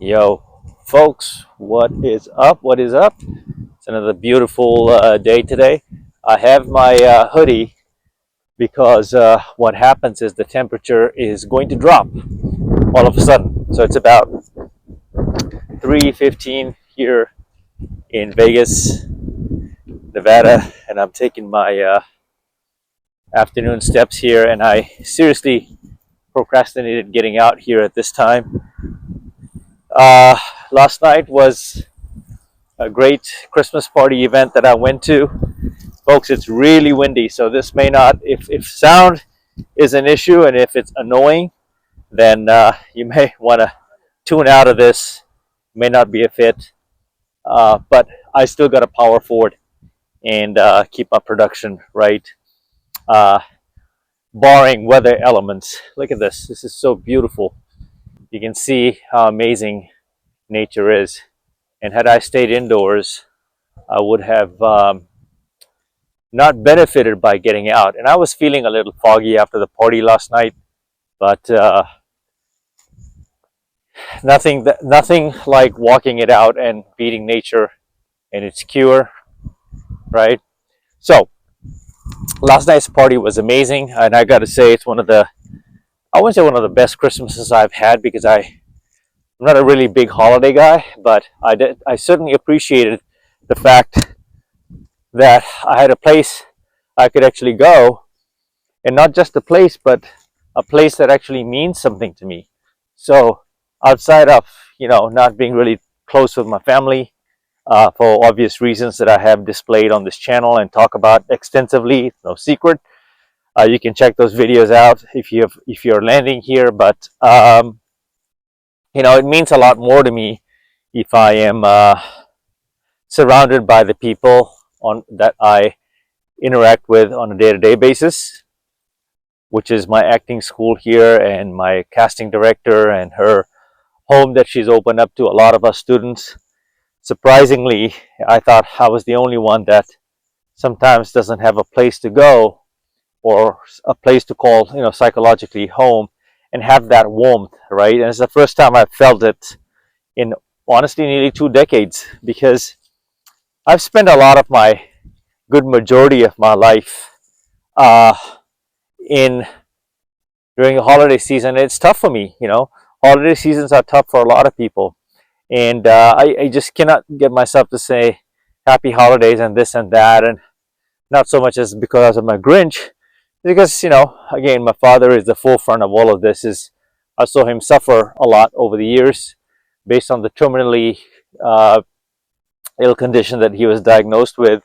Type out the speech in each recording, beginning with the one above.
Yo, folks, what is up? What is up? It's another beautiful day today. I have my hoodie because what happens is the temperature is going to drop all of a sudden. So it's about 3:15 here in Vegas, Nevada, and I'm taking my afternoon steps here. And I seriously procrastinated getting out here at this time. Uh, Last night was a great Christmas party event that I went to. Folks, it's really windy, so this may not, if sound is an issue and if it's annoying, then you may want to tune out of this. May not be a fit, but I still got to power forward and keep my production right, uh, barring weather elements. Look at this. This is so beautiful. You can see how amazing nature is. And had I stayed indoors, I would have not benefited by getting out. And I was feeling a little foggy after the party last night, but nothing like walking it out and beating nature and its cure, right? So last night's party was amazing, and I got to say it's I wouldn't say one of the best Christmases I've had because I'm not a really big holiday guy, but I certainly appreciated the fact that I had a place I could actually go, and not just a place, but a place that actually means something to me. So outside of not being really close with my family, for obvious reasons that I have displayed on this channel and talk about extensively, no secret. You can check those videos out if you're landing here. But it means a lot more to me if I am surrounded by the people on that I interact with on a day-to-day basis, which is my acting school here and my casting director and her home that she's opened up to a lot of us students. Surprisingly, I thought I was the only one that sometimes doesn't have a place to go or a place to call, psychologically home and have that warmth, right? And it's the first time I've felt it in honestly nearly 2 decades, because I've spent a lot of my good majority of my life uh, in during the holiday season. It's tough for me, holiday seasons are tough for a lot of people. And I just cannot get myself to say happy holidays and this and that, and not so much as because of my Grinch, because again, my father is the forefront of all of this. Is I saw him suffer a lot over the years based on the terminally ill condition that he was diagnosed with,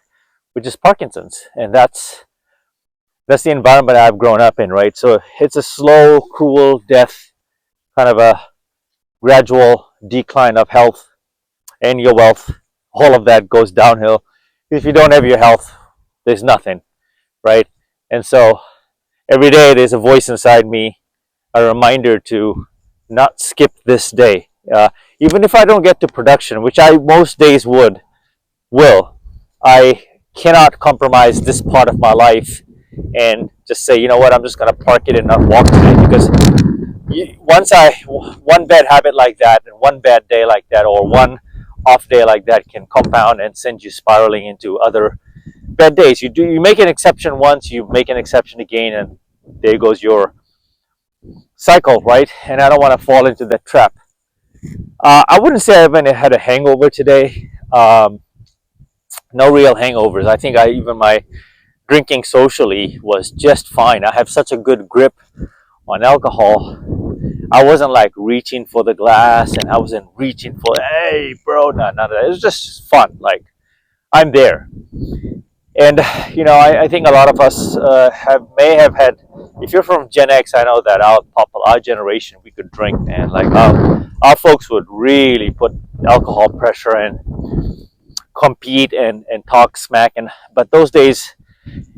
which is Parkinson's. And that's the environment I've grown up in, right? So it's a slow, cruel death, kind of a gradual decline of health and your wealth. All of that goes downhill. If you don't have your health, there's nothing, right? And so every day there's a voice inside me, a reminder to not skip this day. Even if I don't get to production, which I most days will, I cannot compromise this part of my life and just say, you know what, I'm just going to park it and not walk today. Because one bad habit like that and one bad day like that or one off day like that can compound and send you spiraling into other bad days. You make an exception once, you make an exception again, and there goes your cycle, right? And I don't want to fall into that trap. I wouldn't say I even had a hangover today. No real hangovers. I think even my drinking socially was just fine. I have such a good grip on alcohol. I wasn't like reaching for the glass, and I wasn't reaching for, hey, bro, none of that. It was just fun. Like, I'm there. And, I think a lot of us may have had, if you're from Gen X, I know that our generation, we could drink, man. Like, our folks would really put alcohol pressure and compete and talk smack. But those days,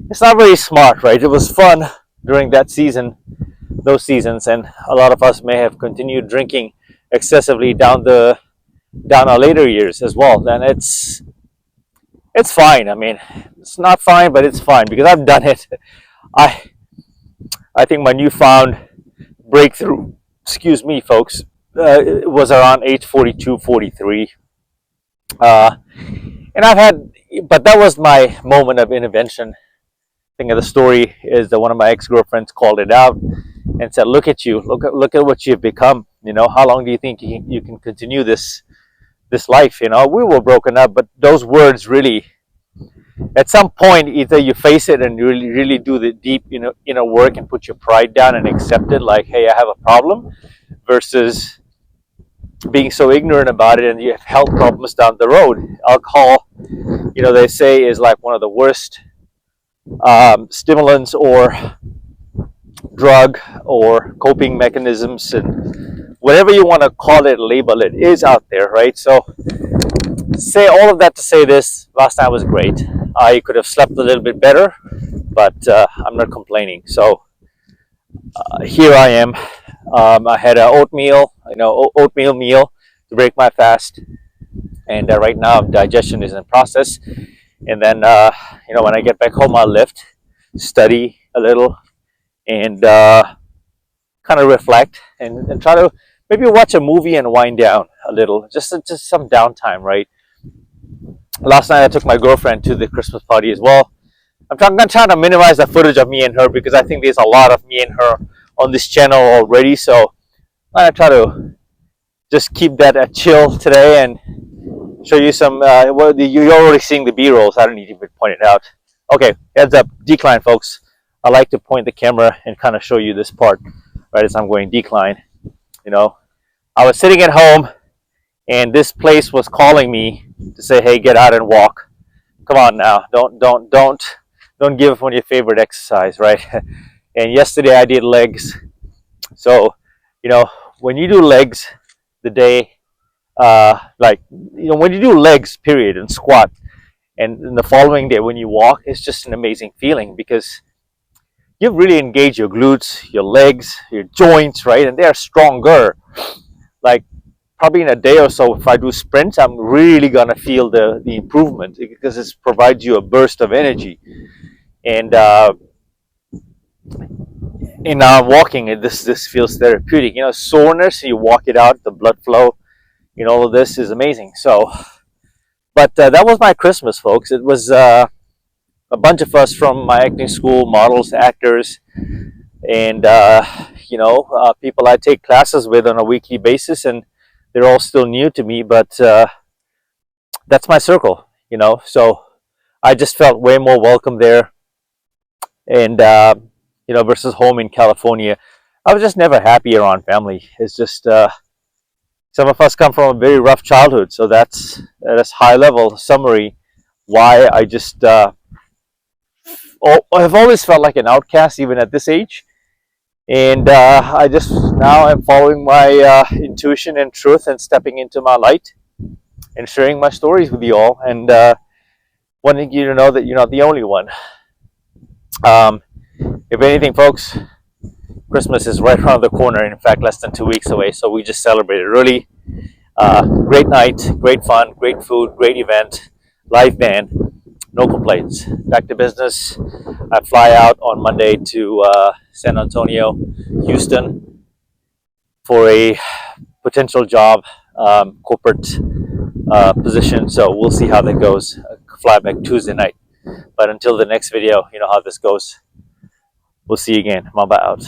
it's not very smart, right? It was fun during those seasons, and a lot of us may have continued drinking excessively down our later years as well. And it's fine. I mean, it's not fine, but it's fine because I've done it. I think my newfound breakthrough, excuse me, folks, it was around age 42, 43. Uh, and I've had, but that was my moment of intervention. Thing of the story is that one of my ex-girlfriends called it out and said, "Look at you! Look at what you've become. You know, how long do you think you can continue this life? You know, we were broken up, but those words really, at some point, either you face it and you really do the deep, inner work and put your pride down and accept it, like, hey, I have a problem, versus being so ignorant about it and you have health problems down the road. Alcohol, they say is like one of the worst stimulants or drug or coping mechanisms, and whatever you want to call it, label it, is out there, right? So say all of that to say this: last night was great. I could have slept a little bit better, but I'm not complaining. So here I am. I had an oatmeal meal to break my fast, and right now digestion is in process. And then when I get back home, I'll lift, study a little, and kind of reflect and try to maybe watch a movie and wind down a little, just some downtime, right? Last night I took my girlfriend to the Christmas party as well. I'm trying to minimize the footage of me and her because I think there's a lot of me and her on this channel already. So I'm gonna try to just keep that at chill today and show you some. You're already seeing the B-rolls. I don't need to even point it out. Okay, heads up, decline, folks. I like to point the camera and kind of show you this part right as I'm going decline. I was sitting at home and this place was calling me to say, hey, get out and walk. Come on now, don't give up on your favorite exercise, right? And yesterday I did legs. So when you do legs the day, when you do legs period and squat, and the following day when you walk, it's just an amazing feeling because you really engage your glutes, your legs, your joints, right? And they are stronger. Like probably in a day or so, if I do sprints, I'm really gonna feel the improvement because it provides you a burst of energy. And in walking, this feels therapeutic. Soreness, you walk it out, the blood flow. All of this is amazing. So, but that was my Christmas, folks. It was a bunch of us from my acting school, models, actors, and people I take classes with on a weekly basis, and they're all still new to me, but that's my circle. So I just felt way more welcome there, and versus home in California. I was just never happy around family. It's just some of us come from a very rough childhood, so that's high level summary why I just I've always felt like an outcast even at this age. And I just now I'm following my intuition and truth and stepping into my light and sharing my stories with you all, and wanting you to know that you're not the only one. If anything, folks, Christmas is right around the corner. In fact, less than 2 weeks away. So we just celebrated early. Great night, great fun, great food, great event, live band. No complaints. Back to business. I fly out on Monday to San Antonio, Houston, for a potential job, corporate position. So we'll see how that goes. Fly back Tuesday night. But until the next video, you know how this goes. We'll see you again. Mamba out.